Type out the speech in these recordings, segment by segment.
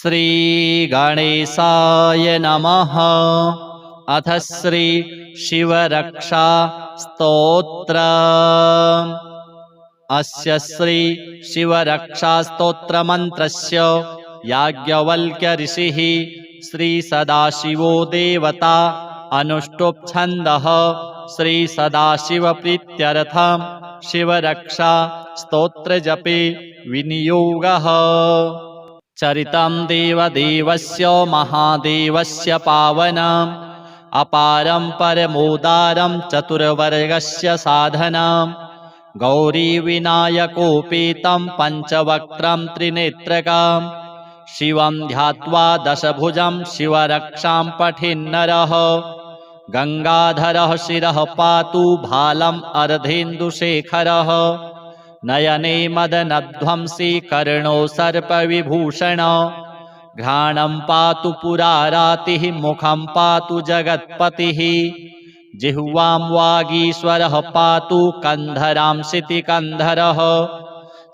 श्रीगणेशाय नमः। अथ श्री शिवरक्षा स्तोत्र। अस्य श्री शिवरक्षा स्तोत्र मंत्रस्य याज्ञवल्क्य ऋषिः श्री सदाशिवो देवता अनुष्टुप् छन्दः श्री सदाशिव प्रीत्यर्थं शिवरक्षा स्तोत्र जपे विनियोगः। चरितं देवदेवस्य महादेवस्य पावनम् अपारं परमोदारं चतुर्वर्गस्य साधनम् गौरीविनायकोपेतं पञ्चवक्त्रं त्रिनेत्रकं शिवं ध्यात्वा दशभुजं शिवरक्षां पठेन्नरः गङ्गाधरः शिरः पातु भालम् अर्धेन्दुशेखरः नयने मदनध्वंसी कर्णो सर्पविभूषण घ्राणं पातु पुरारातिः मुखं पातु जगत्पतिः जिह्वां वागीश्वरः पातु कन्धरां शितिकन्धरः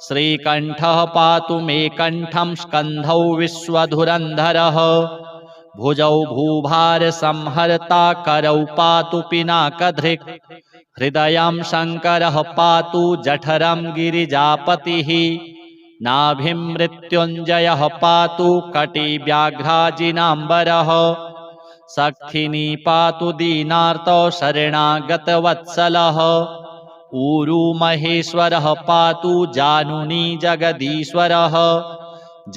श्रीकण्ठः पातु मे कण्ठं स्कन्धौ विश्वधुरन्धरः भुजौ भूभारसंहर्ता करौ पातु पिनाकधृक् हृदयं शङ्करः पातु जठरं गिरिजापतिः नाभिं मृत्युञ्जयः पातु कटिव्याघ्राजिनाम्बरः सक्थिनी पातु दीनार्तो शरणागतवत्सलः ऊरू महेश्वरः पातु जानुनी जगदीश्वरः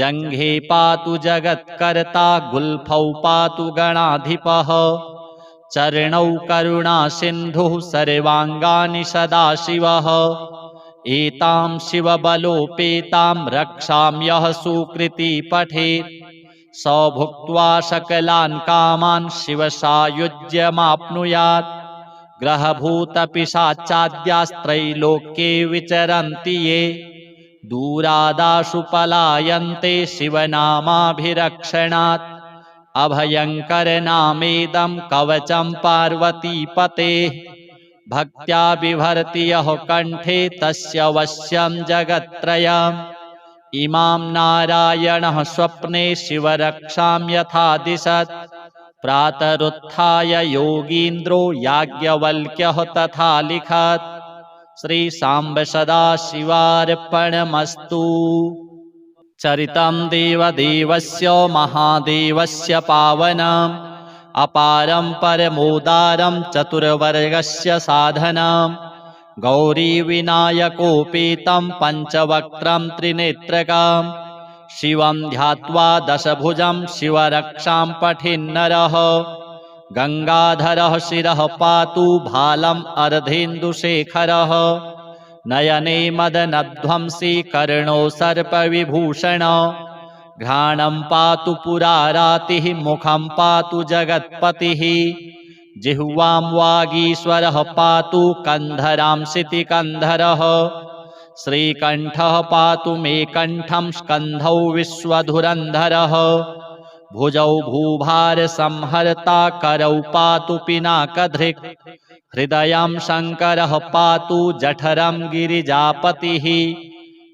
जङ्घे पातु जगत्कर्ता गुल्फौ पातु गणाधिपः चरणौ करुणासिन्धुः सर्वाङ्गानि सदाशिवः एतां शिवबलोपेतां रक्षाम्यः सुकृती पठेत् स भुक्त्वा सकलान् कामान् शिवसायुज्यमाप्नुयात् ग्रहभूतपिशाचाद्यास्त्रैलोक्ये विचरन्ति ये दूरादाशु पलायन्ते शिवनामाभिरक्षणात् अभयङ्करनामेदं कवचं पार्वतीपतेः भक्त्या बिभर्ति यः कण्ठे तस्य वश्यं जगत्त्रयम् इमां नारायणः स्वप्ने शिवरक्षां यथा दिशत् प्रातरुत्थाय योगीन्द्रो याज्ञवल्क्यः तथा लिखत्। श्रीसाम्ब सदाशिवार्पणमस्तु। चरितं देवदेवस्य महादेवस्य पावनम् अपारं परमोदारं चतुर्वर्गस्य साधनम् गौरीविनायकोपेतं पञ्चवक्त्रं त्रिनेत्रकं शिवं ध्यात्वा दशभुजं शिवरक्षां पठेन्नरः गङ्गाधरः शिरः पातु भालम् अर्धेन्दुशेखरः नयने मदनध्वंसी कर्णो सर्पविभूषण घ्राणं पातु पुरारातिः मुखं पातु जगत्पतिः जिह्वां वागीश्वरः पातु कन्धरां शितिकन्धरः श्रीकण्ठः पातु मे कण्ठं स्कन्धौ विश्वधुरन्धरः भुजौ भूभारसंहर्ता करौ पातु पिनाकधृक् हृदयं शङ्करः पातु जठरं गिरिजापतिः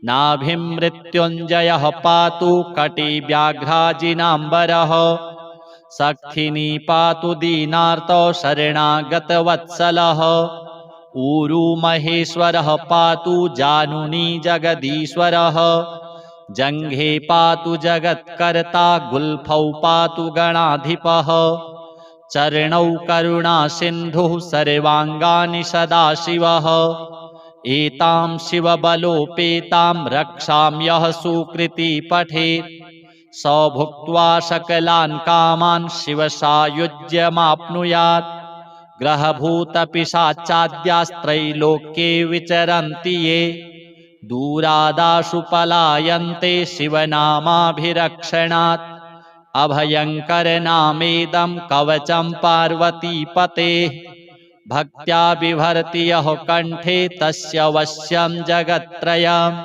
नाभिं मृत्युञ्जयः पातु कटिव्याघ्राजिनाम्बरः सक्थिनी पातु दीनार्तो शरणागतवत्सलः ऊरू महेश्वरः पातु जानुनी जगदीश्वरः जङ्घे पातु जगत्कर्ता गुल्फौ पातु गणाधिपः चरणौ करुणासिन्धुः सर्वाङ्गानि सदाशिवः एतां शिवबलोपेतां रक्षाम्यः सुकृती पठेत् स भुक्त्वा सकलान् कामान् शिवसायुज्यमाप्नुयात् ग्रहभूतपिशाचाद्यास्त्रैलोक्ये विचरन्ति ये दूरादाशु पलायन्ते शिवनामाभिरक्षणात् अभयङ्करनामेदं कवचं पार्वतीपतेः भक्त्या बिभर्ति यः कण्ठे तस्य वश्यं जगत्त्रयम्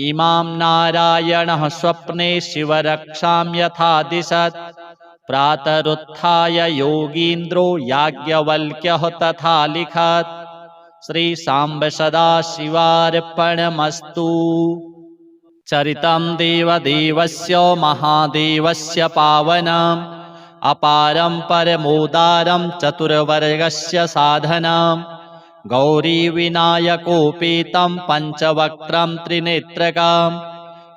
इमां नारायणः स्वप्ने शिवरक्षां यथा दिशत् प्रातरुत्थाय योगीन्द्रो याज्ञवल्क्यः तथा लिखत्। श्रीसाम्ब सदाशिवार्पणमस्तु। चरितं देवदेवस्य महादेवस्य पावनम् अपारं परमोदारं चतुर्वर्गस्य साधनं गौरीविनायकोपेतं पञ्चवक्त्रं त्रिनेत्रकं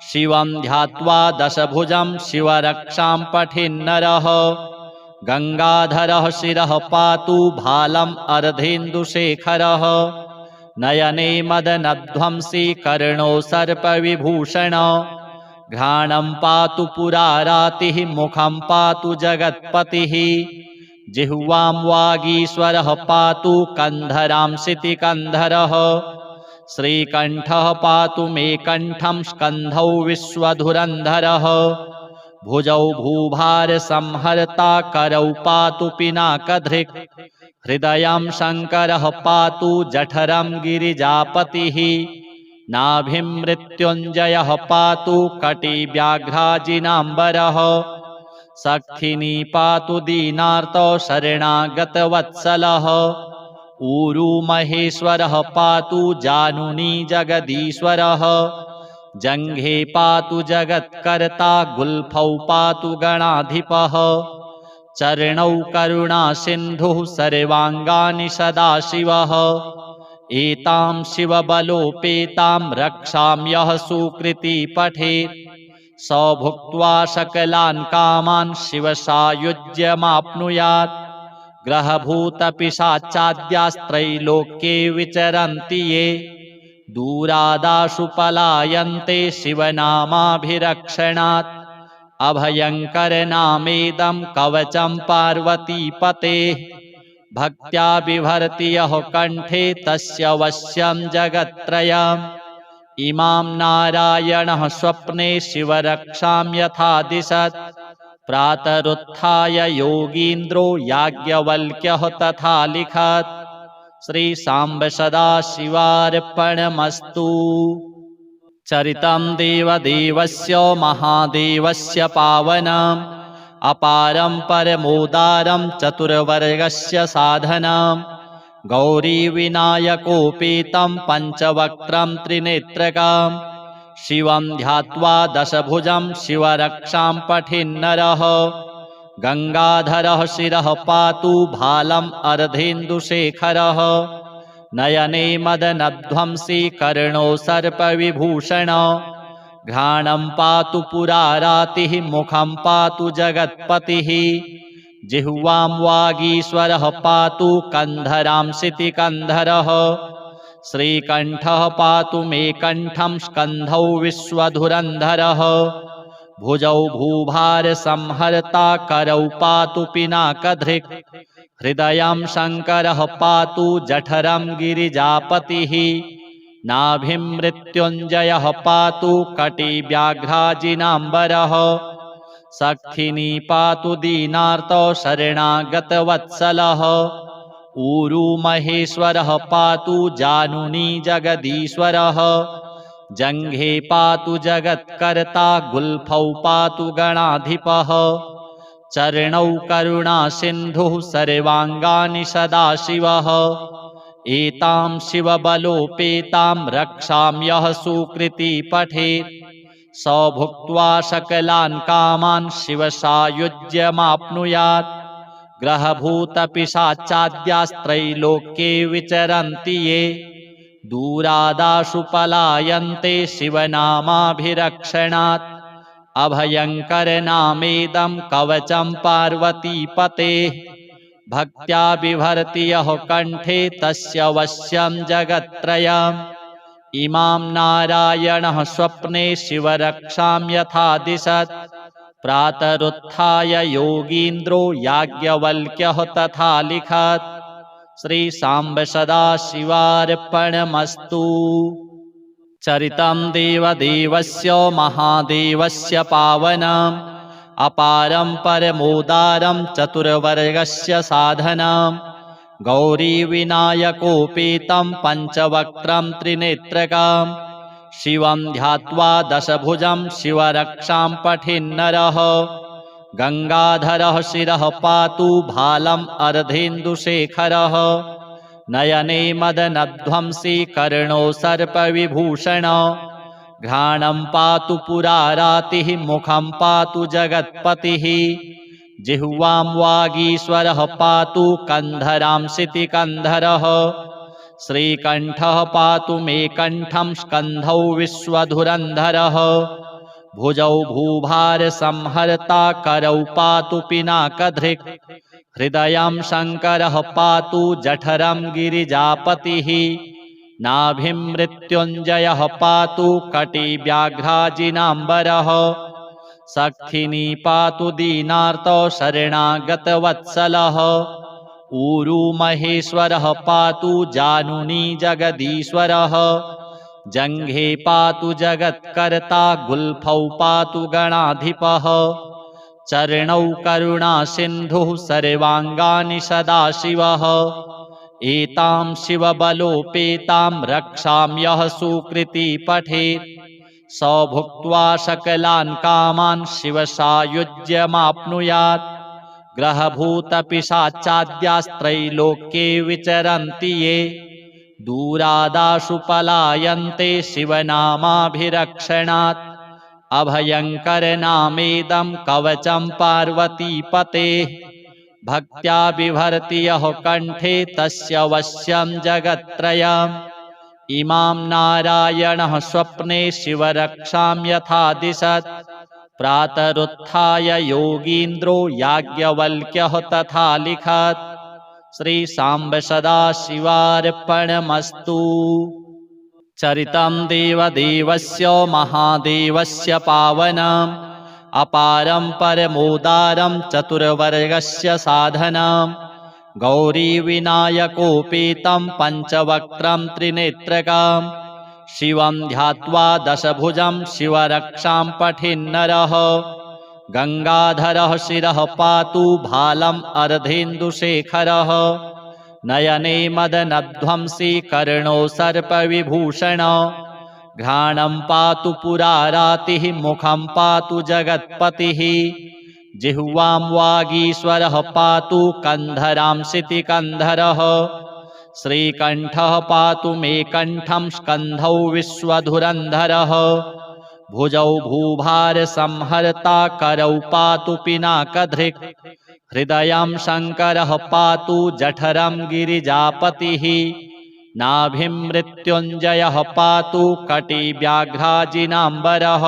शिवं ध्यात्वा दशभुजं शिवरक्षां पठेन्नरः गंगाधरः शिरः पातु भालम् अर्धेन्दुशेखरः नयने मदनध्वंसी कर्णो सर्पविभूषण घ्राणं पातु पुरारातिः मुखं पातु जगत्पतिः जिह्वां वागीश्वरः पातु कन्धरां शितिकन्धरः श्रीकण्ठः पातु मे कण्ठं स्कन्धौ विश्वधुरन्धरः भुजौ भूभारसंहर्ता करौ पातु पिनाकधृक् हृदयं शङ्करः पातु जठरं गिरिजापतिः नाभिं मृत्युञ्जयः पातु कटिव्याघ्राजिनाम्बरः सक्थिनी पातु दीनार्तो शरणागतवत्सलः ऊरू महेश्वरः पातु जानुनी जगदीश्वरः जङ्घे पातु जगत्कर्ता गुल्फौ पातु गणाधिपः चरणौ करुणासिन्धुः सर्वाङ्गानि सदाशिवः एतां शिवबलोपेतां रक्षाम्यः सुकृती पठेत् स भुक्त्वा सकलान् कामान् शिवसायुज्यमाप्नुयात् ग्रहभूतपिशाचाद्यास्त्रैलोक्ये विचरन्ति ये दूरादाशु पलायन्ते शिवनामाभिरक्षणात् अभयङ्करनामेदं कवचं पार्वतीपतेः भक्त्या बिभर्ति यः कण्ठे तस्य वश्यं जगत्त्रयम् इमां नारायणः स्वप्ने शिवरक्षां यथा दिशत् प्रातरुत्थाय योगीन्द्रो याज्ञवल्क्यः तथा लिखत् श्रीसाम्ब सदाशिवार्पणमस्तु। चरितं देवदेवस्य महादेवस्य पावनम् अपारं परमोदारं चतुर्वर्गस्य साधनं गौरीविनायकोपेतं पञ्चवक्त्रं त्रिनेत्रकं शिवं ध्यात्वा दशभुजं शिवरक्षां पठेन्नरः गंगाधरः शिरः पातु भालम् अर्धेन्दुशेखरः नयने मदनध्वंसी कर्णो सर्पविभूषण घ्राणं पातु पुरारातिः मुखं पातु जगत्पतिः जिह्वां वागीश्वरः पातु कन्धरां शितिकन्धरः श्रीकण्ठः पातु मे कण्ठं स्कन्धौ विश्वधुरन्धरः भुजौ भूभारसंहर्ता करौ पातु पिनाकधृक् हृदयं शङ्करः पातु जठरं गिरिजापतिः नाभिं मृत्युञ्जयः पातु कटिव्याघ्राजिनाम्बरः सक्थिनी पातु दीनार्तो शरणागतवत्सलः ऊरू महेश्वरः पातु जानुनी जगदीश्वरः जङ्घे पातु जगत्कर्ता गुल्फौ पातु गणाधिपः चरणौ करुणासिन्धुः सर्वाङ्गानि सदाशिवः एतां शिवबलोपेतां रक्षाम्यः सुकृती पठेत् स भुक्त्वा सकलान् कामान् शिवसायुज्यमाप्नुयात् ग्रहभूतपिशाचाद्यास्त्रैलोक्ये विचरन्ति ये दूरादाशु पलायन्ते शिवनामाभिरक्षणात् अभयङ्करनामेदं कवचं पार्वतीपतेः भक्त्या बिभर्ति यः कण्ठे तस्य वश्यं जगत्त्रयम् इमां नारायणः स्वप्ने शिवरक्षां यथा दिशत् प्रातरुत्थाय योगीन्द्रो याज्ञवल्क्यः तथा लिखत् श्रीसाम्ब सदाशिवार्पणमस्तु। चरितं देवदेवस्य महादेवस्य पावनम् अपारं परमोदारं चतुर्वर्गस्य साधनं गौरीविनायकोपेतं पञ्चवक्त्रं त्रिनेत्रकं शिवं ध्यात्वा दशभुजं शिवरक्षां पठेन्नरः गंगाधरः शिरः पातु भालम् अर्धेन्दुशेखरः नयने मदनध्वंसी कर्णो सर्पविभूषण घ्राणं पातु पुरारातिः मुखं पातु जगत्पतिः जिह्वां वागीश्वरः पातु कन्धरां शितिकन्धरः श्रीकण्ठः पातु मे कण्ठं स्कन्धौ विश्वधुरन्धरः भुजौ भूभारसंहर्ता करौ पातु पिनाकधृक् हृदयं शङ्करः पातु जठरं गिरिजापतिः नाभिं मृत्युञ्जयः पातु कटिव्याघ्राजिनाम्बरः सक्थिनी पातु दीनार्तौ शरणागतवत्सलः ऊरू महेश्वरः पातु जानुनी जगदीश्वरः जङ्घे पातु जगत्कर्ता गुल्फौ पातु गणाधिपः चरणौ करुणासिन्धुः सर्वाङ्गानि सदाशिवः एतां शिवबलोपेतां रक्षाम्यः सुकृती पठेत् स भुक्त्वा सकलान् कामान् शिवसायुज्यमाप्नुयात् ग्रहभूतपिशाचाद्यास्त्रैलोक्ये विचरन्ति ये दूरादाशु पलायन्ते शिवनामाभिरक्षणात् अभयङ्करनामेदं कवचं पार्वतीपतेः भक्त्या बिभर्ति यः कण्ठे तस्य वश्यं जगत्त्रयम् इमां नारायणः स्वप्ने शिवरक्षां यथा दिशत् प्रातरुत्थाय योगीन्द्रो याज्ञवल्क्यः तथा लिखत् श्रीसाम्ब सदाशिवार्पणमस्तु। चरितं देवदेवस्य महादेवस्य पावनम् अपारं परमोदारं चतुर्वर्गस्य साधनं गौरीविनायकोपेतं पञ्चवक्त्रं त्रिनेत्रकं शिवं ध्यात्वा दशभुजं शिवरक्षां पठेन्नरः गङ्गाधरः शिरः पातु भालम् अर्धेन्दुशेखरः नयने मदनध्वंसी कर्णो सर्पविभूषण घ्राणं पातु पुरारातिः मुखं पातु जगत्पतिः जिह्वां वागीश्वरः पातु कन्धरां शितिकन्धरः श्रीकण्ठः पातु मे कण्ठं स्कन्धौ विश्वधुरन्धरः भुजौ भूभारसंहर्ता करौ पातु पिनाकधृक् हृदयं शङ्करः पातु जठरं गिरिजापतिः नाभिं मृत्युञ्जयः पातु कटिव्याघ्राजिनाम्बरः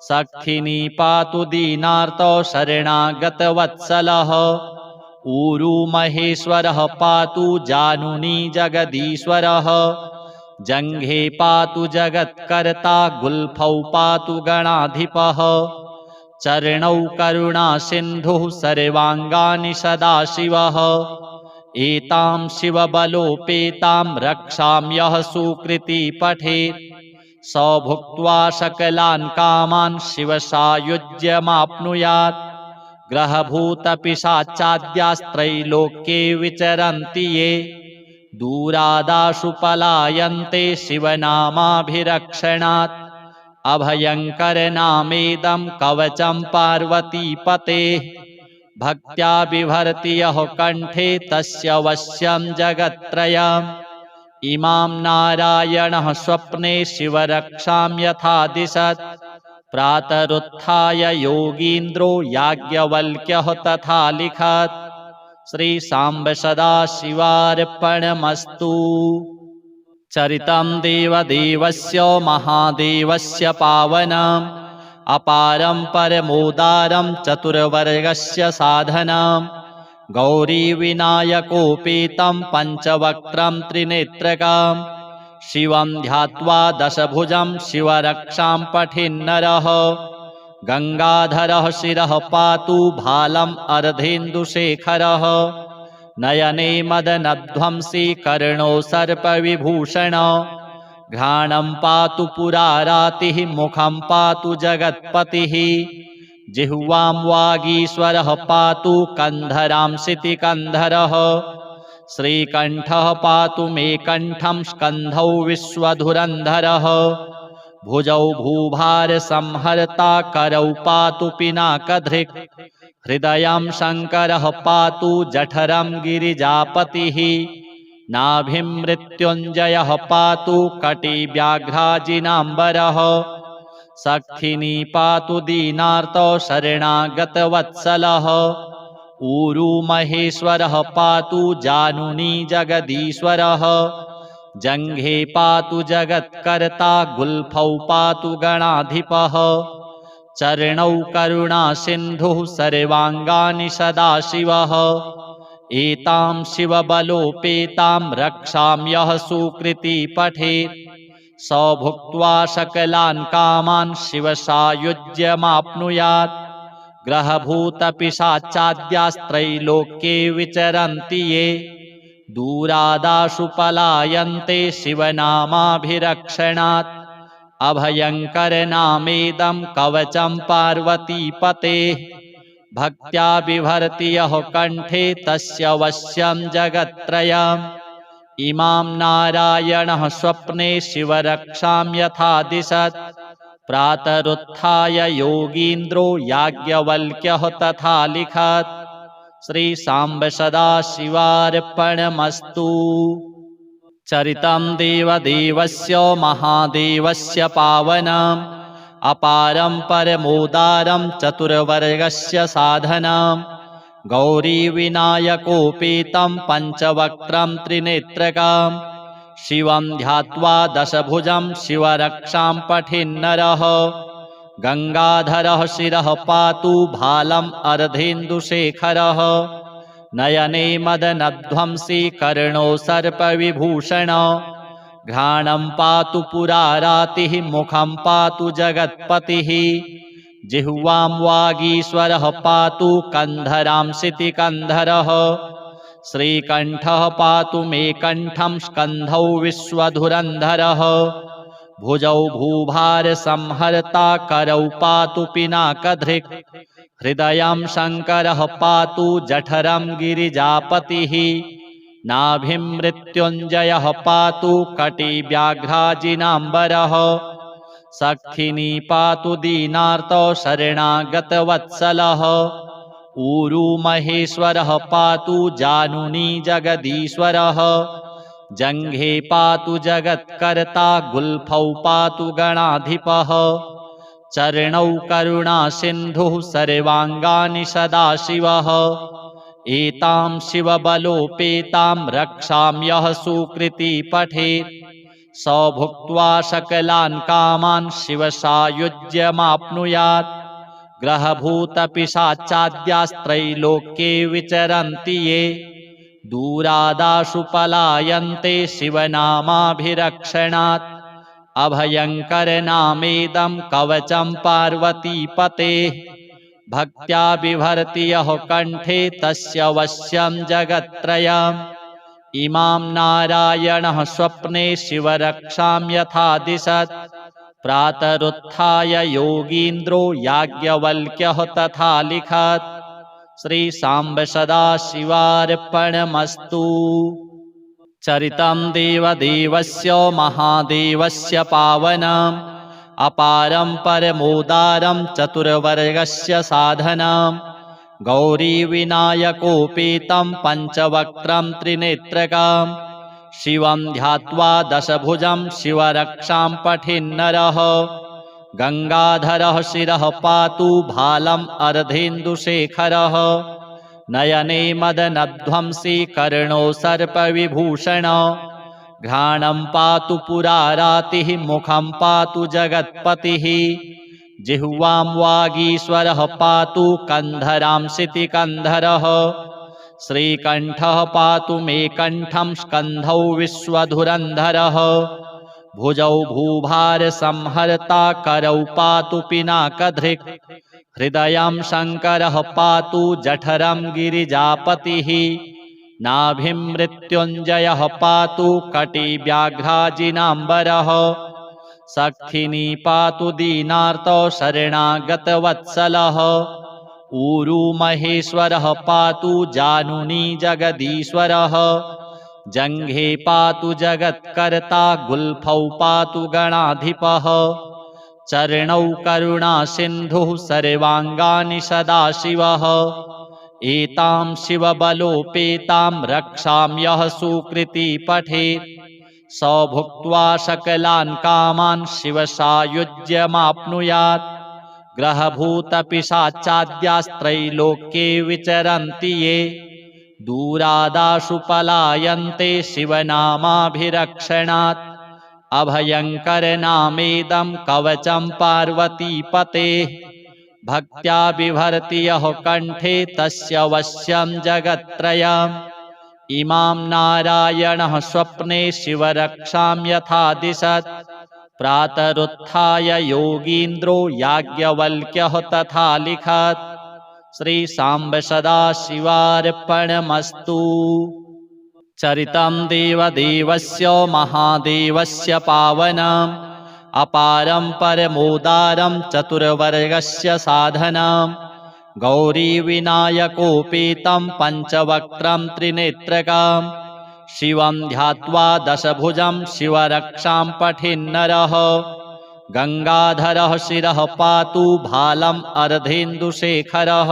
सक्थिनी पातु दीनार्तौ शरणागतवत्सलः ऊरू महेश्वरः पातु जानुनी जगदीश्वरः जङ्घे पातु जगत्कर्ता गुल्फौ पातु गणाधिपः चरणौ करुणासिन्धुः सर्वाङ्गानि सदाशिवः एतां शिवबलोपेतां रक्षाम्यः सुकृती पठेत् स भुक्त्वा सकलान् कामान् शिवसायुज्यमाप्नुयात् ग्रहभूतपिशाचाद्यास्त्रैलोक्ये विचरन्ति ये दूरादाशु पलायन्ते शिवनामाभिरक्षणात् अभयङ्करनामेदं कवचं पार्वतीपतेः भक्त्या बिभर्ति यः कण्ठे तस्य वश्यं जगत्त्रयम् इमां नारायणः स्वप्ने शिवरक्षां यथा दिशत् प्रातरुत्थाय योगीन्द्रो याज्ञवल्क्यः तथा लिखत् श्रीसाम्ब सदाशिवार्पणमस्तु। चरितं देवदेवस्य महादेवस्य पावनम् अपारं परमोदारं चतुर्वर्गस्य साधनं गौरीविनायकोपेतं पञ्चवक्त्रं त्रिनेत्रकं शिवं ध्यात्वा दशभुजं शिवरक्षां पठेन्नरः गङ्गाधरः शिरः पातु भालम् अर्धेन्दुशेखरः नयने मदनध्वंसी कर्णो सर्पविभूषण घ्राणं पातु पुरारातिः मुखं पातु जगत्पतिः जिह्वां वागीश्वरः पातु कन्धरां शितिकन्धरः श्रीकण्ठः पातु मे कण्ठं स्कन्धौ विश्वधुरन्धरः भुजौ भूभारसंहर्ता करौ पातु पिनाकधृक् हृदयं शङ्करः पातु जठरं गिरिजापतिः नाभिं मृत्युञ्जयः पातु कटिव्याघ्राजिनाम्बरः सक्थिनी पातु दीनार्तो शरणागतवत्सलः ऊरू महेश्वरः पातु जानुनी जगदीश्वरः जङ्घे पातु जगत्कर्ता गुल्फौ पातु गणाधिपः चरणौ करुणासिन्धुः सर्वाङ्गानि सदाशिवः एतां शिवबलोपेतां रक्षाम्यः सुकृती पठेत् स भुक्त्वा सकलान् कामान् शिवसायुज्यमाप्नुयात् ग्रहभूतपिशाचाद्यास्त्रैलोक्ये विचरन्ति ये दूरादाशु पलायन्ते शिवनामाभिरक्षणात् अभयङ्करनामेदं कवचं पार्वतीपतेः भक्त्या बिभर्ति यः कण्ठे तस्य वश्यं जगत्त्रयम् इमां नारायणः स्वप्ने शिवरक्षां यथा दिशत् प्रातरुत्थाय योगीन्द्रो याज्ञवल्क्यः तथा लिखत् श्रीसाम्ब सदाशिवार्पणमस्तु। चरितं देवदेवस्य महादेवस्य पावनम् अपारं परमोदारं चतुर्वर्गस्य साधनं गौरीविनायकोपेतं पञ्चवक्त्रं त्रिनेत्रकं शिवं ध्यात्वा दशभुजं शिवरक्षां पठेन्नरः गङ्गाधरः शिरः पातु भालम् अर्धेन्दुशेखरः नयने मदनध्वंसी कर्णो सर्पविभूषण घ्राणं पातु पुरारातिः मुखं पातु जगत्पतिः जिह्वां वागीश्वरः पातु कन्धरां शितिकन्धरः श्रीकण्ठः पातु मे कण्ठं स्कन्धौ विश्वधुरन्धरः भुजौ भूभारसंहर्ता करौ पातु पिनाकधृक् हृदयं शङ्करः पातु जठरं गिरिजापतिः नाभिं मृत्युञ्जयः पातु कटिव्याघ्राजिनाम्बरः सक्थिनी पातु दीनार्तो शरणागतवत्सलः ऊरू महेश्वरः पातु जानुनी जगदीश्वरः जङ्घे पातु जगत्कर्ता गुल्फौ पातु गणाधिपः चरणौ करुणासिन्धुः सर्वाङ्गानि सदाशिवः एतां शिवबलोपेतां रक्षाम्यः सुकृती पठेत् स भुक्त्वा सकलान् कामान् शिवसायुज्यमाप्नुयात् ग्रहभूतपिशाचाद्यास्त्रैलोक्ये विचरन्ति ये दूरादाशु पलायन्ते शिवनामाभिरक्षणात् अभयङ्करनामेदं कवचं पार्वतीपतेः भक्त्या बिभर्ति यः कण्ठे तस्य वश्यं जगत्त्रयम् इमां नारायणः स्वप्ने शिवरक्षां यथा दिशत् प्रातरुत्थाय योगीन्द्रो याज्ञवल्क्यः तथा लिखत् श्रीसाम्ब सदाशिवार्पणमस्तु। चरितं देवदेवस्य महादेवस्य पावनम् अपारं परमोदारं चतुर्वर्गस्य साधनं गौरीविनायकोपेतं पञ्चवक्त्रं त्रिनेत्रकं शिवं ध्यात्वा दशभुजं शिवरक्षां पठेन्नरः गङ्गाधरः शिरः पातु भालम् अर्धेन्दुशेखरः नयने मदनध्वंसी कर्णो सर्पविभूषण घ्राणं पातु पुरारातिः मुखं पातु जगत्पतिः जिह्वां वागीश्वरः पातु कन्धरां शितिकन्धरः श्रीकण्ठः पातु मे कण्ठं स्कन्धौ विश्वधुरन्धरः भुजौ भूभारसंहर्ता करौ पातु पिनाकधृक् हृदयं शङ्करः पातु जठरं गिरिजापतिः नाभिं मृत्युञ्जयः पातु कटिव्याघ्राजिनाम्बरः सक्थिनी पातु दीनार्तो शरणागतवत्सलः ऊरू महेश्वरः पातु जानुनी जगदीश्वरः जङ्घे पातु जगत्कर्ता गुल्फौ पातु गणाधिपः चरणौ करुणासिन्धुः सर्वाङ्गानि सदाशिवः एतां शिवबलोपेतां रक्षां यः सुकृती पठेत् स भुक्त्वा सकलान् कामान् शिवसायुज्यमाप्नुयात्। ग्रहभूतपिशाचाद्यास्त्रैलोक्ये विचरन्ति ये दूरादाशु पलायन्ते शिवनामाभिरक्षणात्। अभयङ्करनामेदं कवचं पार्वतीपतेः भक्त्या बिभर्ति यः कण्ठे तस्य वश्यं जगत्त्रयम्। इमां नारायणः स्वप्ने शिवरक्षां यथा दिशत् प्रातरुत्थाय योगीन्द्रो याज्ञवल्क्यः तथा लिखत्। श्रीसाम्ब सदाशिवार्पणमस्तु। चरितं देवदेवस्य महादेवस्य पावनम् अपारं परमोदारं चतुर्वर्गस्य साधनम्। गौरीविनायकोपेतं पञ्चवक्त्रं त्रिनेत्रकं शिवं ध्यात्वा दशभुजं शिवरक्षां पठेन्नरः। गङ्गाधरः शिरः पातु भालम् अर्धेन्दुशेखरः।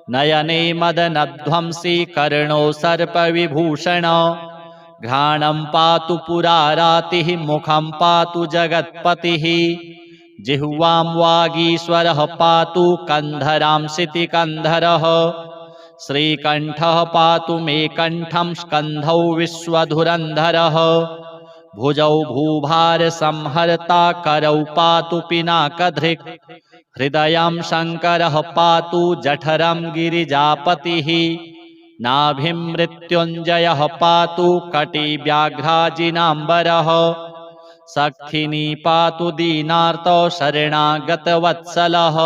नयने मदनध्वंसी कर्णो सर्पविभूषण। घ्राणं पातु पुरारातिः मुखं पातु जगत्पतिः। जिह्वां वागीश्वरः पातु कन्धरां शितिकन्धरः। श्रीकण्ठः पातु मे कण्ठं स्कन्धौ विश्वधुरन्धरः। भुजौ भूभारसंहर्ता करौ पातु पिनाकधृक्। हृदयं शङ्करः पातु जठरं गिरिजापतिः। नाभिं मृत्युञ्जयः पातु कटिव्याघ्राजिनाम्बरः। सख्खिनी पातु दीनार्तो शरणागतवत्सलः।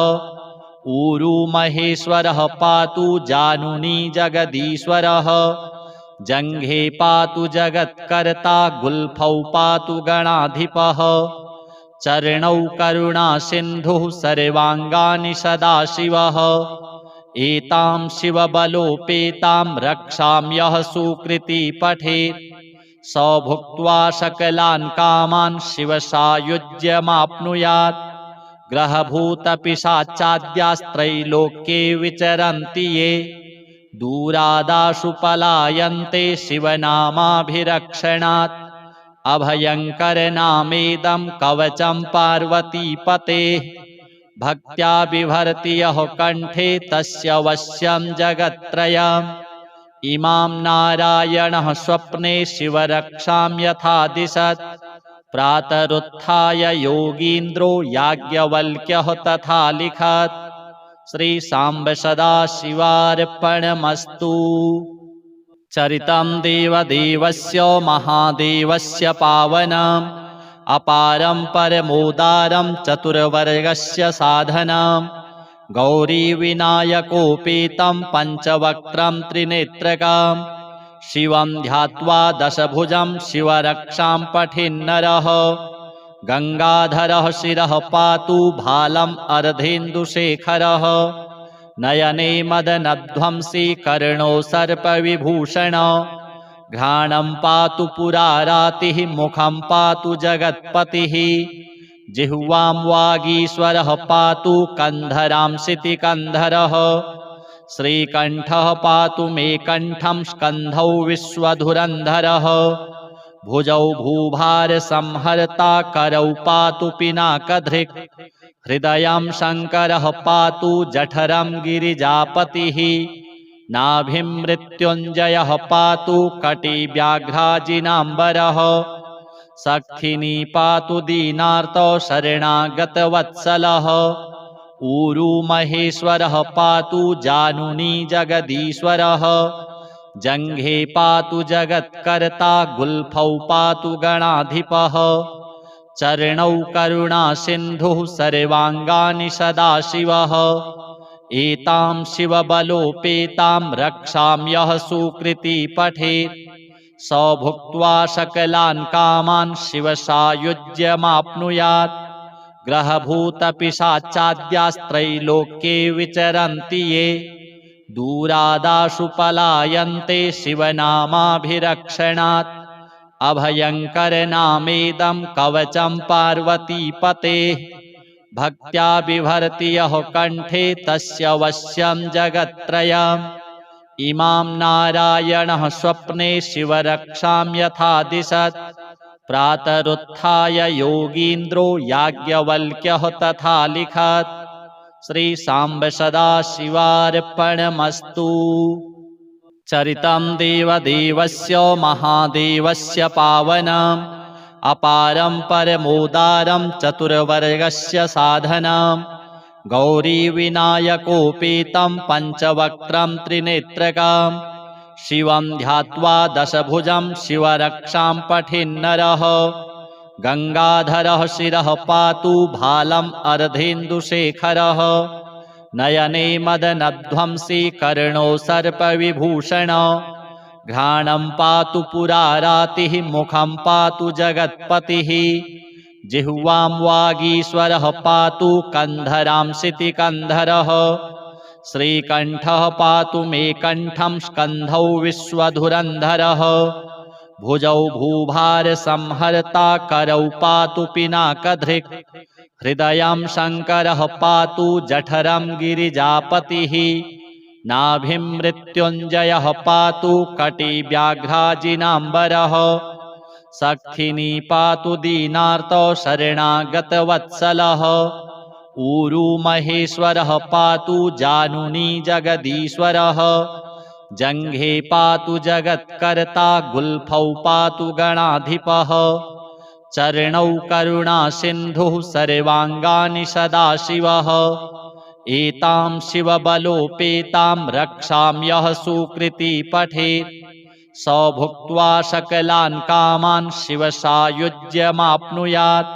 ऊरू महेश्वरः पातु जानुनी जगदीश्वरः। जङ्घे पातु जगत्कर्ता गुल्फौ पातु गणाधिपः। चरणौ करुणासिन्धुः सर्वाङ्गानि सदाशिवः। एतां शिवबलोपेतां रक्षां यः सुकृती पठेत् स भुक्त्वा सकलान् कामान् शिवसायुज्यमाप्नुयात्। ग्रहभूतपिशाचाद्यास्त्रैलोक्ये विचरन्ति ये दूरादाशु पलायन्ते शिवनामाभिरक्षणात्। अभयङ्करनामेदं कवचं पार्वतीपतेः भक्त्या बिभर्ति यः कण्ठे तस्य वश्यं जगत्त्रयम्। इमां नारायणः स्वप्ने शिवरक्षां यथा दिशत् प्रातरुत्थाय योगीन्द्रो याज्ञवल्क्यः तथा लिखत्। श्रीसाम्ब सदाशिवार्पणमस्तु। चरितं देवदेवस्य महादेवस्य पावनम् अपारं परमोदारं चतुर्वर्गस्य साधनम्। गौरीविनायकोपेतं पञ्चवक्त्रं त्रिनेत्रकं शिवं ध्यात्वा दशभुजं शिवरक्षां पठेन्नरः। गङ्गाधरः शिरः पातु भालम् अर्धेन्दुशेखरः। नयने मदनध्वंसी कर्णो सर्पविभूषण। घ्राणं पातु पुरारातिः मुखं पातु जगत्पतिः। जिह्वां वागीश्वरः पातु कन्धरां शितिकन्धरः। श्रीकण्ठः पातु मे कण्ठं स्कन्धौ विश्वधुरन्धरः। भुजौ भूभारसंहर्ता करौ पातु पिनाकधृक्। हृदयं शङ्करः पातु जठरं गिरिजापतिः। नाभिं मृत्युञ्जयः पातु कटिव्याघ्राजिनाम्बरः। सख्खिनी पातु दीनार्तो शरणागतवत्सलः। ऊरू महेश्वरः पातु जानुनी जगदीश्वरः। जङ्घे पातु जगत्कर्ता गुल्फौ पातु गणाधिपः। चरणौ करुणासिन्धुः सर्वाङ्गानि सदाशिवः। एतां शिवबलोपेतां रक्षां यः सुकृती पठेत् स भुक्त्वा सकलान् कामान् शिवसायुज्यमाप्नुयात्। ग्रहभूतपिशाचाद्यास्त्रैलोक्ये विचरन्ति ये दूरादाशु पलायन्ते शिवनामाभिरक्षणात्। अभयङ्करनामेदं कवचं पार्वतीपतेः भक्त्या बिभर्ति यः कण्ठे तस्य वश्यं जगत्त्रयम् इमां नारायणः स्वप्ने शिवरक्षां यथा दिशत् प्रातरुत्थाय योगीन्द्रो याज्ञवल्क्यः तथा लिखत्। श्री सांब सदाशिवार्पणमस्तु। चरितं देवदेवस्य महादेवस्य पावनम् अपारं परमोदारं चतुर्वर्गस्य साधनम् गौरीविनायकोपेतं पञ्चवक्त्रं त्रिनेत्रकम् शिवं ध्यात्वा दशभुजं शिवरक्षां पठेन्नरः गंगाधरः शिरः पातु भालम् अर्धेन्दुशेखरः नयने मदनध्वंसी कर्णो सर्पविभूषण घ्राणं पातु पुरारातिः मुखं पातु जगत्पतिः जिह्वां वागीश्वरः पातु कन्धरां शितिकन्धरः श्रीकण्ठः पातु मे कण्ठं स्कन्धौ विश्वधुरन्धरः भुजौ भूभारसंहर्ता करौ पातु पिनाकधृक् हृदयं शङ्करः पातु जठरं गिरिजापतिः नाभिं मृत्युञ्जयः पातु कटिव्याघ्राजिनाम्बरः सक्थिनी पातु दीनार्तो शरणागतवत्सलः ऊरू महेश्वरः पातु जानुनी जगदीश्वरः जङ्घे पातु जगत्कर्ता गुल्फौ पातु गणाधिपः चरणौ करुणासिन्धुः सर्वाङ्गानि सदाशिवः एतां शिवबलोपेतां रक्षां यः सुकृती पठेत् स भुक्त्वा सकलान् कामान् शिवसायुज्यमाप्नुयात्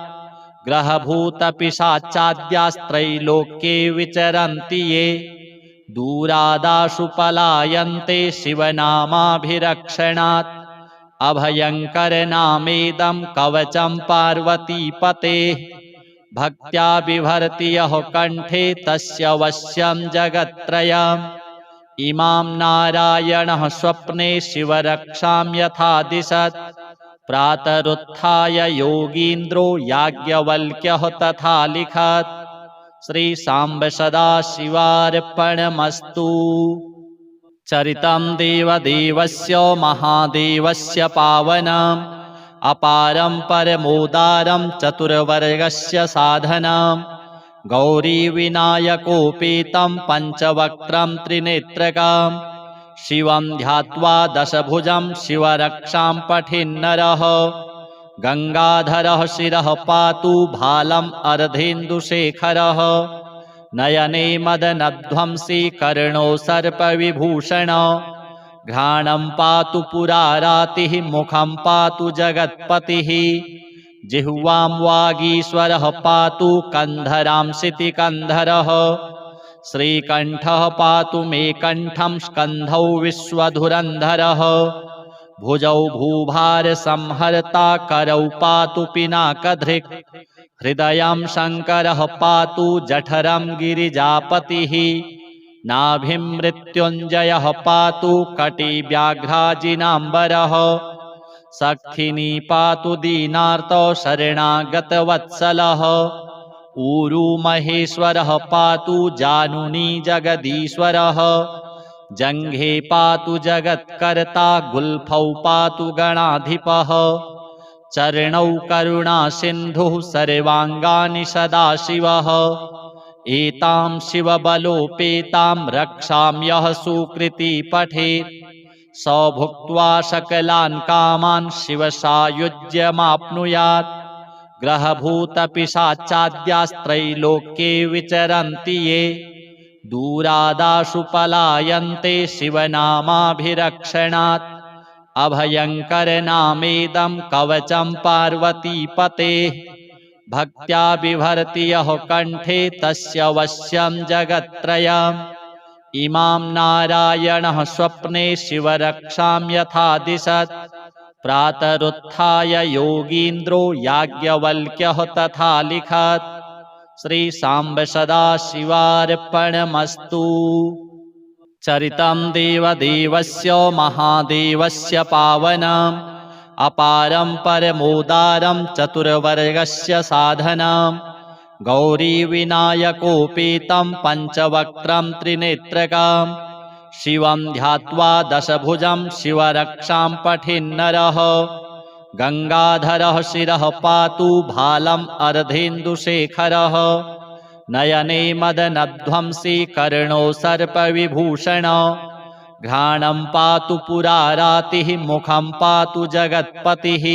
ग्रहभूतपिशाचाद्यास्त्रैलोक्ये विचरन्ति ये दूरादाशु पलायन्ते शिवनामाभिरक्षणात् अभयङ्करनामेदं कवचं पार्वतीपतेः भक्त्या बिभर्ति यः कण्ठे तस्य वश्यं जगत्त्रयम् इमां नारायणः स्वप्ने शिवरक्षां यथा दिशत् प्रातरुत्थाय योगीन्द्रो याज्ञवल्क्यः तथा लिखत्। श्री सांब सदाशिवार्पणमस्तु। चरितं देवदेवस्य महादेवस्य पावनम् अपारं परमोदारं चतुर्वर्गस्य साधनम् गौरीविनायकोपेतं पञ्चवक्त्रं त्रिनेत्रकम् शिवं ध्यात्वा दशभुजं शिवरक्षां पठेन्नरः गंगाधरः शिरः पातु भालम् अर्धेन्दुशेखरः नयने मदनध्वंसी कर्णो सर्पविभूषण घ्राणं पातु पुरारातिः मुखं पातु जगत्पतिः जिह्वां वागीश्वरः पातु कन्धरां शितिकन्धरः श्रीकण्ठः पातु मे कण्ठं स्कन्धौ विश्वधुरन्धरः भुजौ भूभारसंहर्ता करौ पातु पिनाकधृक् हृदयं शङ्करः पातु जठरं गिरिजापतिः नाभिं मृत्युञ्जयः पातु कटिव्याघ्राजिनाम्बरः सक्थिनी पातु दीनार्तो शरणागतवत्सलः ऊरू महेश्वरः पातु जानुनी जगदीश्वरः जङ्घे पातु जगत्कर्ता गुल्फौ पातु गणाधिपः चरणौ करुणासिन्धुः सर्वाङ्गानि सदाशिवः एतां शिवबलोपेतां रक्षां यः सुकृती पठेत् स भुक्त्वा सकलान् कामान् शिवसायुज्यमाप्नुयात् ग्रहभूतपिशाचाद्यास्त्रैलोक्ये विचरन्ति ये दूरादाशु पलायन्ते शिवनामाभिरक्षणात् अभयङ्करनामेदं कवचं पार्वतीपतेः भक्त्या बिभर्ति यः कण्ठे तस्य वश्यं जगत्त्रयम् इमां नारायणः स्वप्ने शिवरक्षां यथा दिशत् प्रातरुत्थाय योगीन्द्रो याज्ञवल्क्यः तथा लिखत्। श्री सांब सदाशिवार्पणमस्तु। चरितं देवदेवस्य महादेवस्य पावनम् अपारं परमोदारं चतुर्वर्गस्य साधनम् गौरीविनायकोपेतं पञ्चवक्त्रं त्रिनेत्रकं शिवं ध्यात्वा दशभुजं शिवरक्षां पठेन्नरः गङ्गाधरः शिरः पातु भालम् अर्धेन्दुशेखरः नयने मदनध्वंसी कर्णो सर्पविभूषण घ्राणं पातु पुरारातिः मुखं पातु जगत्पतिः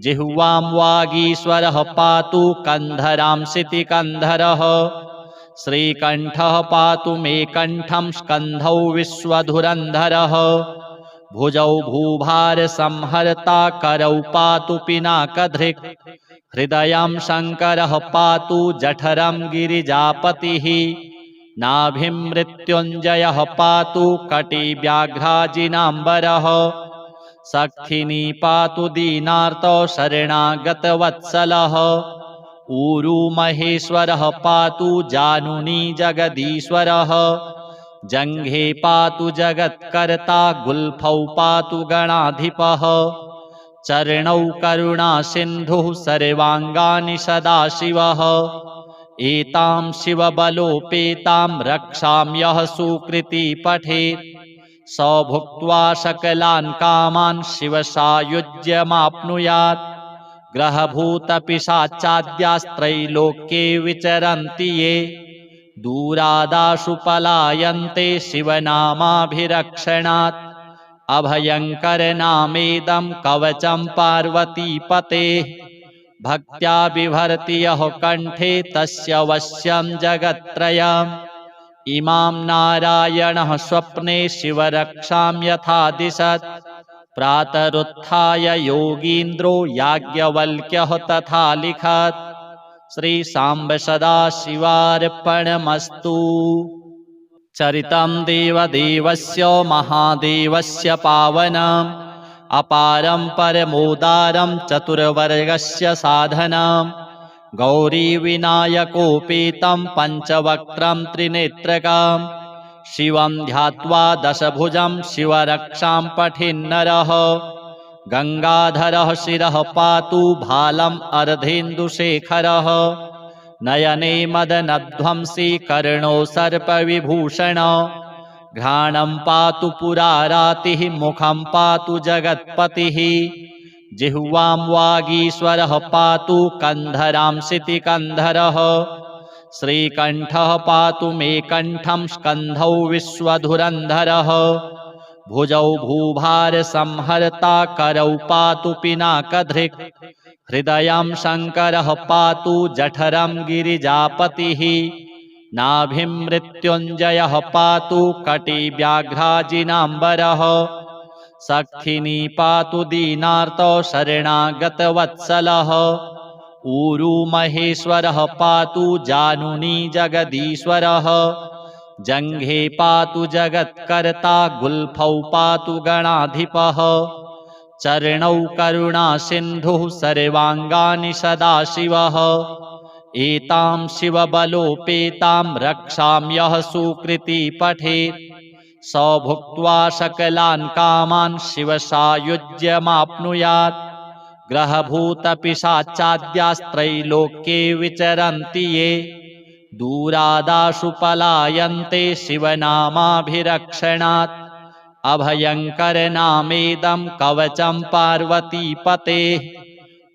जिह्वां वागीश्वरः पातु कन्धरां शितिकन्धरः श्रीकण्ठः पातु मे कण्ठं स्कन्धौ विश्वधुरन्धरः भुजौ भूभारसंहर्ता करौ पातु पिनाकधृक् हृदयं शङ्करः पातु जठरं गिरिजापतिः नाभिं मृत्युञ्जयः पातु कटिव्याघ्राजिनाम्बरः सखिनी पातु दीनार्तो शरणागतवत्सलः ऊरू महेश्वरः पातु जानुनी जगदीश्वरः जङ्घे पातु जगत्कर्ता गुल्फौ पातु गणाधिपः चरणौ करुणासिन्धुः सर्वाङ्गानि सदाशिवः एतां शिवबलोपेतां रक्षाम्यः सुकृती पठेत् स भुक्त्वा सकलान् कामान् शिवसायुज्यमाप्नुयात् ग्रहभूतपिशाचाद्यास्त्रैलोक्ये विचरन्ति ये दूरादाशु पलायन्ते शिवनामाभिरक्षणात् अभयङ्करनामेदं कवचं पार्वतीपतेः भक्त्या बिभर्ति यः कण्ठे तस्य वश्यं जगत्त्रयम् इमां नारायणः स्वप्ने शिवरक्षां यथा दिशत् प्रातरुत्थाय योगीन्द्रो याज्ञवल्क्यः तथा लिखत् श्रीसाम्ब सदाशिवार्पणमस्तु। चरितं देवदेवस्य महादेवस्य पावनम् अपारं परमोदारं चतुर्वर्गस्य साधनं गौरीविनायकोपेतं पञ्चवक्त्रं त्रिनेत्रकं शिवं ध्यात्वा दशभुजं शिवरक्षां पठेन्नरः गङ्गाधरः शिरः पातु भालम् अर्धेन्दुशेखरः नयने मदनध्वंसी कर्णो सर्पविभूषण घ्राणं पातु पुरारातिः मुखं पातु जगत्पतिः जिह्वां वागीश्वरः पातु कन्धरां शितिकन्धरः श्रीकण्ठः पातु मे कण्ठं स्कन्धौ विश्वधुरन्धरः भुजौ भूभारसंहर्ता करौ पातु पिनाकधृक् हृदयं शङ्करः पातु जठरं गिरिजापतिः नाभिं मृत्युञ्जयः पातु कटिव्याघ्राजिनाम्बरः सखिनी पातु दीनार्तो शरणागतवत्सलः ऊरू महेश्वरः पातु जानुनी जगदीश्वरः जङ्घे पातु जगत्कर्ता गुल्फौ पातु गणाधिपः चरणौ करुणासिन्धुः सर्वाङ्गानि सदाशिवः एतां शिवबलोपेतां रक्षाम्यः सुकृती पठेत् स भुक्त्वा सकलान् कामान् शिवसायुज्यमाप्नुयात् ग्रहभूतपिशाचाद्यास्त्रैलोक्ये विचरन्ति ये दूरादाशु पलायन्ते शिवनामाभिरक्षणात् अभयङ्करनामेदं कवचं पार्वतीपतेः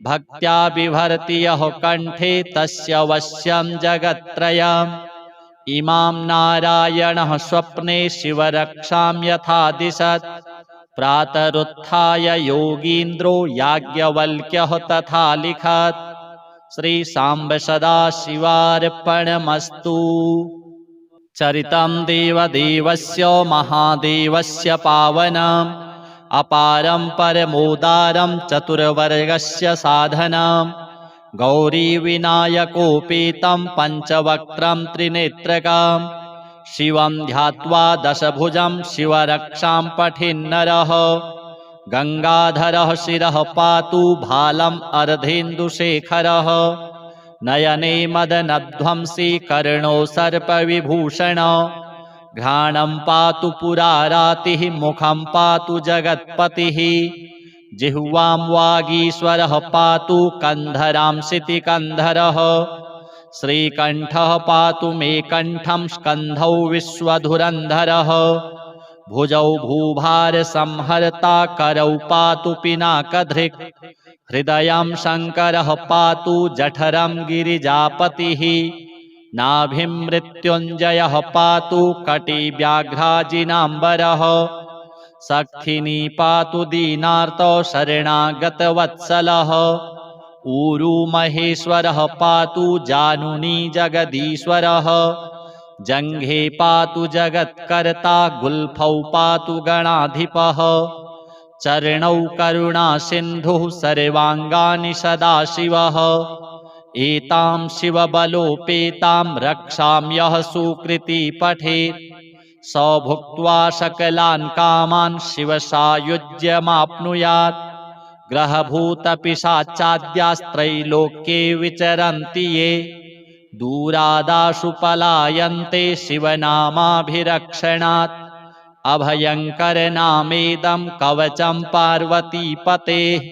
भक्त्या बिभर्ति यः कण्ठे तस्य वश्यं जगत्त्रयम् इमां नारायणः स्वप्ने शिवरक्षां यथा दिशत् प्रातरुत्थाय योगीन्द्रो याज्ञवल्क्यः तथा लिखत् श्रीसाम्ब सदाशिवार्पणमस्तु। चरितं देवदेवस्य महादेवस्य पावनम् अपारं परमोदारं चतुर्वर्गस्य साधनं गौरीविनायकोपेतं पञ्चवक्त्रं त्रिनेत्रकं शिवं ध्यात्वा दशभुजं शिवरक्षां पठेन्नरः गङ्गाधरः शिरः पातु भालम् अर्धेन्दुशेखरः नयने मदनध्वंसी कर्णो सर्पविभूषण घ्राणं पातु पुरारातिः मुखं पातु जगत्पतिः जिह्वां वागीश्वरः पातु कन्धरां शितिकन्धरः श्रीकण्ठः पातु मे कण्ठं स्कन्धौ विश्वधुरन्धरः भुजौ भूभारसंहर्ता करौ पातु पिनाकधृक् हृदयं शङ्करः पातु जठरं गिरिजापतिः नाभिं मृत्युञ्जयः पातु कटिव्याघ्राजिनाम्बरः सक्थिनी पातु दीनार्तो शरणागतवत्सलः ऊरू महेश्वरः पातु जानुनी जगदीश्वरः जङ्घे पातु जगत्कर्ता गुल्फौ पातु गणाधिपः चरणौ करुणासिन्धुः सर्वाङ्गानि सदाशिवः एतां शिवबलोपेतां रक्षाम्यः सुकृती पठेत् स भुक्त्वा सकलान् कामान् शिवसायुज्यमाप्नुयात् ग्रहभूतपिशाचाद्यास्त्रैलोक्ये विचरन्ति ये दूरादाशु पलायन्ते शिवनामाभिरक्षणात् अभयङ्करनामेदं कवचं पार्वतीपतेः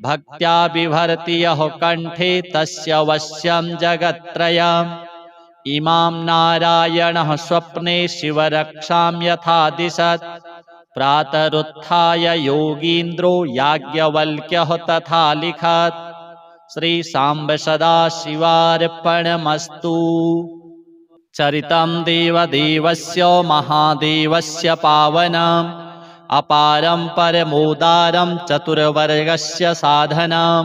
भक्त्या बिभर्ति यः कण्ठे तस्य वश्यं जगत्त्रयम् इमां नारायणः स्वप्ने शिवरक्षां यथा दिशत् प्रातरुत्थाय योगीन्द्रो याज्ञवल्क्यः तथा लिखत् श्रीसाम्ब सदाशिवार्पणमस्तु। चरितं देवदेवस्य महादेवस्य पावनम् अपारं परमोदारं चतुर्वर्गस्य साधनं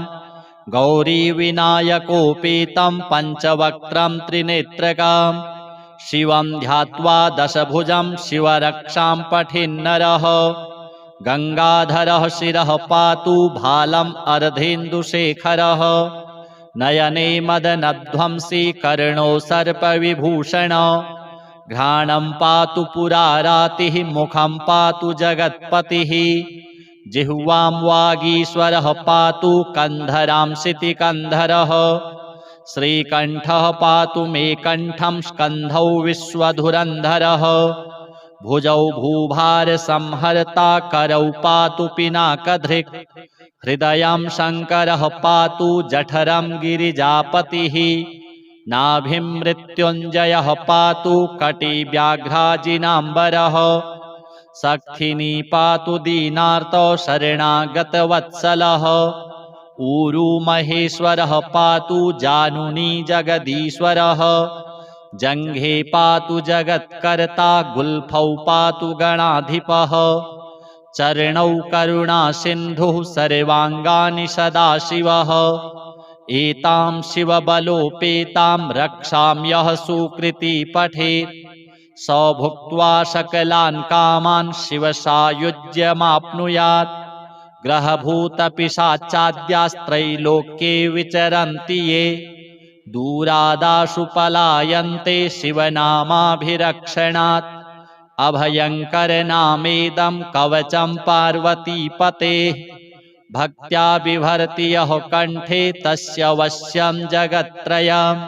गौरीविनायकोपेतं पञ्चवक्त्रं त्रिनेत्रकं शिवं ध्यात्वा दशभुजं शिवरक्षां पठेन्नरः गङ्गाधरः शिरः पातु भालम् अर्धेन्दुशेखरः नयने मदनध्वंसी कर्णो सर्पविभूषण घ्राणं पातु पुरारातिः मुखं पातु जगत्पतिः जिह्वां वागीश्वरः पातु कन्धरां शितिकन्धरः श्रीकण्ठः पातु मे कण्ठं स्कन्धौ विश्वधुरन्धरः भुजौ भूभारसंहर्ता करौ पातु पिनाकधृक् हृदयं शङ्करः पातु जठरं गिरिजापतिः नाभिं मृत्युञ्जयः पातु कटिव्याघ्राजिनाम्बरः सक्थिनी पातु दीनार्तो शरणागतवत्सलः ऊरू महेश्वरः पातु जानुनी जगदीश्वरः जङ्घे पातु जगत्कर्ता गुल्फौ पातु गणाधिपः चरणौ करुणासिन्धुः सर्वाङ्गानि सदाशिवः एतां शिवबलोपेतां रक्षाम्यः सुकृती पठेत् स भुक्त्वा सकलान् कामान् शिवसायुज्यमाप्नुयात् ग्रहभूतपिशाचाद्यास्त्रैलोक्ये विचरन्ति ये दूरादाशु पलायन्ते शिवनामाभिरक्षणात् अभयङ्करनामेदं कवचं पार्वतीपतेः भक्त्या बिभर्ति यः कण्ठे तस्य वश्यं जगत्त्रयम्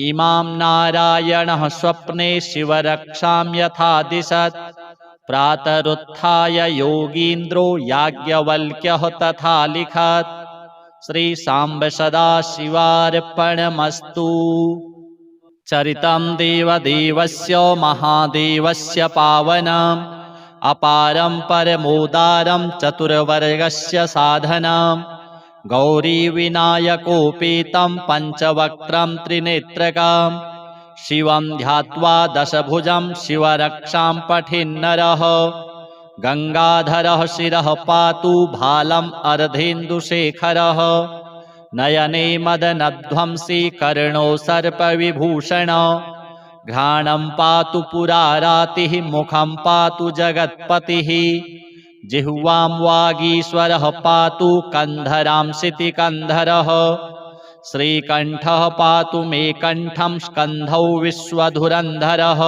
इमां नारायणः स्वप्ने शिवरक्षां यथा दिशत् प्रातरुत्थाय योगीन्द्रो याज्ञवल्क्यः तथा लिखत् श्रीसाम्ब सदाशिवार्पणमस्तु। चरितं देवदेवस्य महादेवस्य पावनम् अपारं परमोदारं चतुर्वर्गस्य साधनं गौरीविनायकोपेतं पञ्चवक्त्रं त्रिनेत्रकं शिवं ध्यात्वा दशभुजं शिवरक्षां पठेन्नरः गङ्गाधरः शिरः पातु भालम् अर्धेन्दुशेखरः नयने मदनध्वंसी कर्णो सर्पविभूषण घ्राणं पातु पुरारातिः मुखं पातु जगत्पतिः जिह्वां वागीश्वरः पातु कन्धरां शितिकन्धरः श्रीकण्ठः पातु मे कण्ठं स्कन्धौ विश्वधुरन्धरः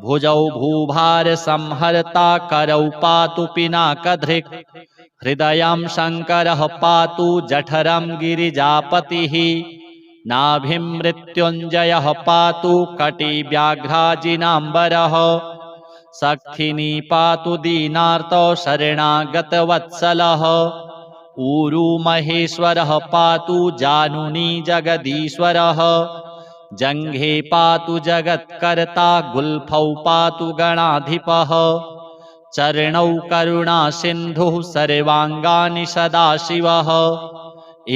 भुजौ भूभारसंहर्ता करौ पातु पिनाकधृक् हृदयं शङ्करः पातु जठरं गिरिजापतिः नाभिं मृत्युञ्जयः पातु कटिव्याघ्राजिनाम्बरः सक्थिनी पातु दीनार्तो शरणागतवत्सलः ऊरू महेश्वरः पातु जानुनी जगदीश्वरः जङ्घे पातु जगत्कर्ता गुल्फौ पातु गणाधिपः चरणौ करुणासिन्धुः सर्वाङ्गानि सदाशिवः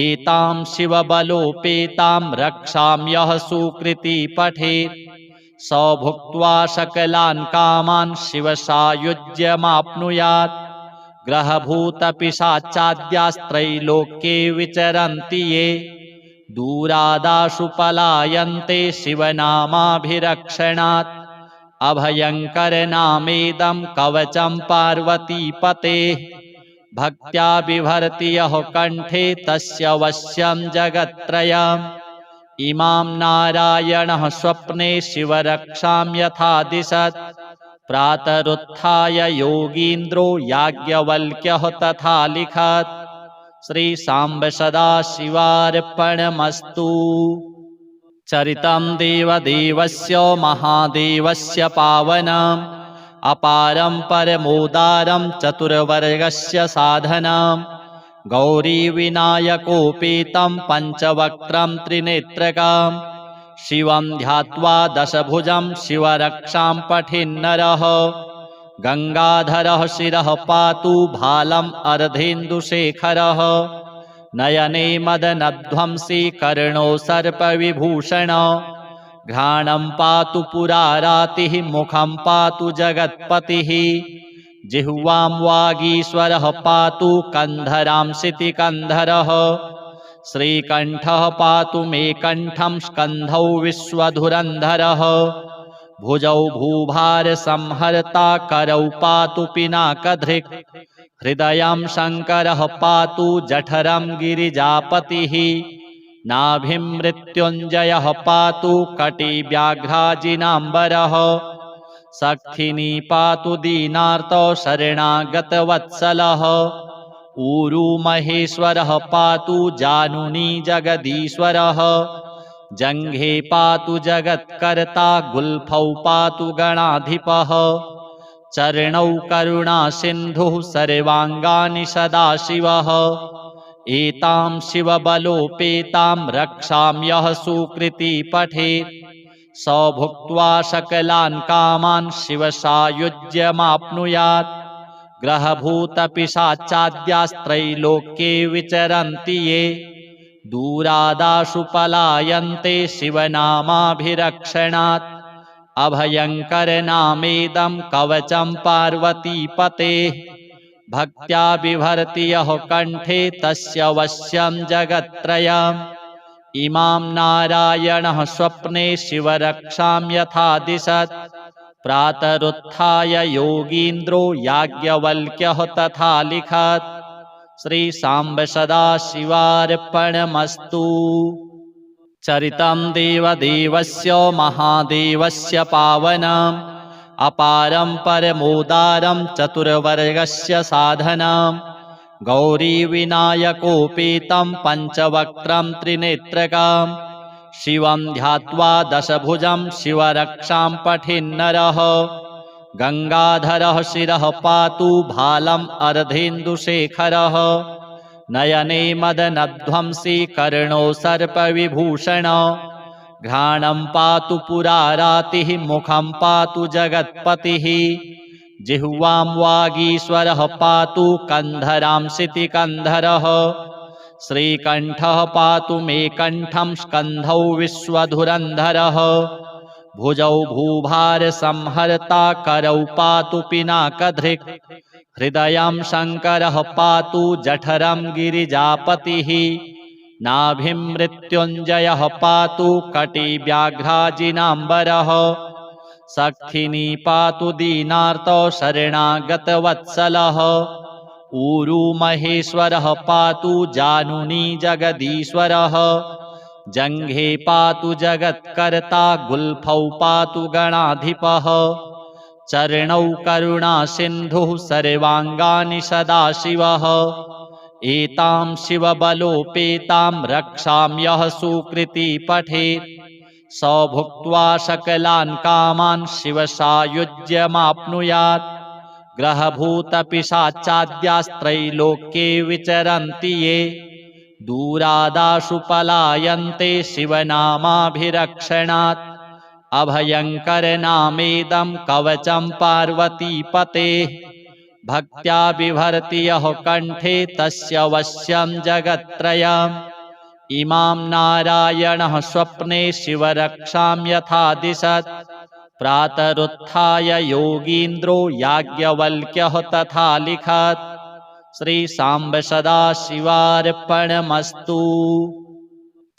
एतां शिवबलोपेतां रक्षाम्यः सुकृती पठेत् स भुक्त्वा सकलान् कामान् शिवसायुज्यमाप्नुयात् ग्रहभूतपिशाचाद्यास्त्रैलोक्ये विचरन्ति ये दूरादाशु पलायन्ते शिवनामाभिरक्षणात् अभयङ्करनामेदं कवचं पार्वतीपतेः भक्त्या बिभर्ति यः कण्ठे तस्य वश्यं जगत्त्रयम् इमां नारायणः स्वप्ने शिवरक्षां यथा दिशत् प्रातरुत्थाय योगीन्द्रो याज्ञवल्क्यः तथा लिखत् श्रीसाम्ब सदाशिवार्पणमस्तु। चरितं देवदेवस्य महादेवस्य पावनम् अपारं परमोदारं चतुर्वर्गस्य साधनं गौरीविनायकोपेतं पञ्चवक्त्रं त्रिनेत्रकं शिवं ध्यात्वा दशभुजं शिवरक्षां पठेन्नरः गङ्गाधरः शिरः पातु भालम् अर्धेन्दुशेखरः नयने मदनध्वंसी कर्णो सर्पविभूषण घ्राणं पातु पुरारातिः मुखं पातु जगत्पतिः जिह्वां वागीश्वरः पातु कन्धरां शितिकन्धरः श्रीकण्ठः पातु मे कण्ठं स्कन्धौ विश्वधुरन्धरः भुजौ भूभारसंहर्ता करौ पातु पिनाकधृक् हृदयं शङ्करः पातु जठरं गिरिजापतिः नाभिं मृत्युञ्जयः पातु कटिव्याघ्राजिनाम्बरः सक्थिनी पातु दीनार्तो शरणागतवत्सलः ऊरू महेश्वरः पातु जानुनी जगदीश्वरः जङ्घे पातु जगत्कर्ता गुल्फौ पातु गणाधिपः चरणौ करुणासिन्धुः सर्वाङ्गानि सदाशिवः एतां शिवबलोपेतां रक्षाम्यः सुकृती पठेत् स भुक्त्वा सकलान् कामान् शिवसायुज्यमाप्नुयात् ग्रहभूतपिशाचाद्यास्त्रैलोक्ये विचरन्ति ये दूरादाशु पलायन्ते शिवनामाभिरक्षणात् अभयङ्करनामेदं कवचं पार्वतीपतेः भक्त्या बिभर्ति यः कण्ठे तस्य वश्यं जगत्त्रयम् इमां नारायणः स्वप्ने शिवरक्षां यथा दिशत् प्रातरुत्थाय योगीन्द्रो याज्ञवल्क्यः तथा लिखत् श्रीसाम्ब सदाशिवार्पणमस्तु। चरितं देवदेवस्य महादेवस्य पावनम् अपारं परमोदारं चतुर्वर्गस्य साधनं गौरीविनायकोपेतं पञ्चवक्त्रं त्रिनेत्रकं शिवं ध्यात्वा दशभुजं शिवरक्षां पठेन्नरः गङ्गाधरः शिरः पातु भालम् अर्धेन्दुशेखरः नयने मदनध्वंसी कर्णो सर्पविभूषण घ्राणं पातु पुरारातिः मुखं पातु जगत्पतिः जिह्वां वागीश्वरः पातु कन्धरां शितिकन्धरः श्रीकण्ठः पातु मे कण्ठं स्कन्धौ विश्वधुरन्धरः भुजौ भूभारसंहर्ता करौ पातु पिनाकधृक् हृदयं शङ्करः पातु जठरं गिरिजापतिः नाभिं मृत्युञ्जयः पातु कटिव्याघ्राजिनाम्बरः सक्थिनी पातु दीनार्तो शरणागतवत्सलः ऊरू महेश्वरः पातु जानुनी जगदीश्वरः जङ्घे पातु जगत्कर्ता गुल्फौ पातु गणाधिपः चरणौ करुणासिन्धुः सर्वाङ्गानि सदाशिवः एतां शिवबलोपेतां रक्षाम्यः सुकृती पठेत् स भुक्त्वा सकलान् कामान् शिवसायुज्यमाप्नुयात् ग्रहभूतपिशाचाद्यास्त्रैलोक्ये विचरन्ति ये दूरादाशु पलायन्ते शिवनामाभिरक्षणात् अभयङ्करनामेदं कवचं पार्वतीपतेः भक्त्या बिभर्ति यः कण्ठे तस्य वश्यं जगत्त्रयम् इमां नारायणः स्वप्ने शिवरक्षां यथा दिशत् प्रातरुत्थाय योगीन्द्रो याज्ञवल्क्यः तथा लिखत्। श्रीसाम्ब सदाशिवार्पणमस्तु।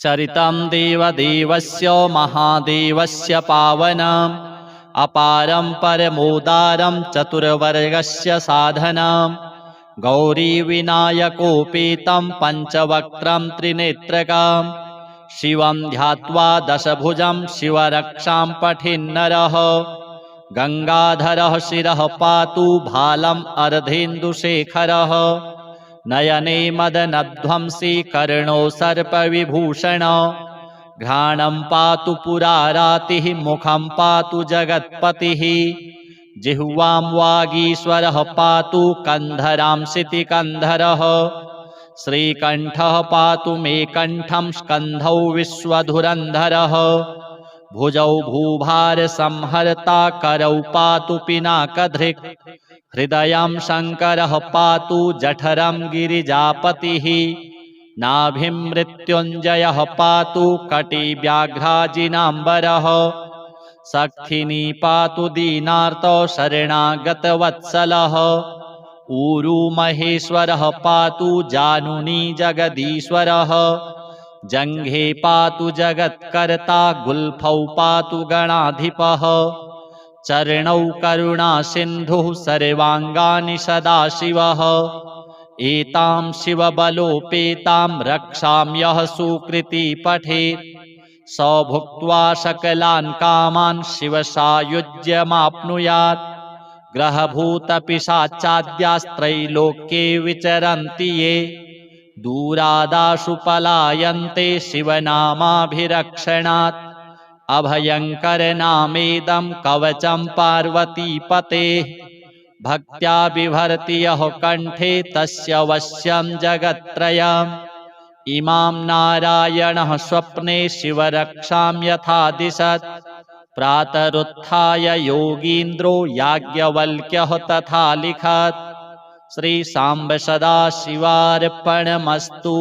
चरितं देवदेवस्य महादेवस्य पावनम् अपारं परमोदारं चतुर्वर्गस्य साधनं गौरीविनायकोपेतं पञ्चवक्त्रं त्रिनेत्रकं शिवं ध्यात्वा दशभुजं शिवरक्षां पठेन्नरः गङ्गाधरः शिरः पातु भालम् अर्धेन्दुशेखरः नयने मदनध्वंसी कर्णो सर्पविभूषण घ्राणं पातु पुरारातिः मुखं पातु जगत्पतिः जिह्वां वागीश्वरः पातु कन्धरां शितिकन्धरः श्रीकण्ठः पातु मे कण्ठं स्कन्धौ विश्वधुरन्धरः भुजौ भूभारसंहर्ता करौ पातु पिनाकधृक् हृदयं शङ्करः पातु जठरं गिरिजापतिः नाभिं मृत्युञ्जयः पातु कटिव्याघ्राजिनाम्बरः सक्थिनी पातु दीनार्तो शरणागतवत्सलः ऊरू महेश्वरः पातु जानुनी जगदीश्वरः जङ्घे पातु जगत्कर्ता गुल्फौ पातु गणाधिपः चरणौ करुणासिन्धुः सर्वाङ्गानि सदाशिवः एतां शिवबलोपेतां रक्षां यः सुकृती पठेत् स भुक्त्वा सकलान् कामान् शिवसायुज्यमाप्नुयात् ग्रहभूतपिशाचाद्यास्त्रैलोक्ये विचरन्ति ये दूरादाशु पलायन्ते शिवनामाभिरक्षणात् अभयङ्करनामेदं कवचं पार्वतीपतेः भक्त्या बिभर्ति यः कण्ठे तस्य वश्यं जगत्त्रयम् इमां नारायणः स्वप्ने शिवरक्षां यथा दिशत् प्रातरुत्थाय योगीन्द्रो याज्ञवल्क्यः तथा लिखत्। श्रीसाम्ब सदाशिवार्पणमस्तु।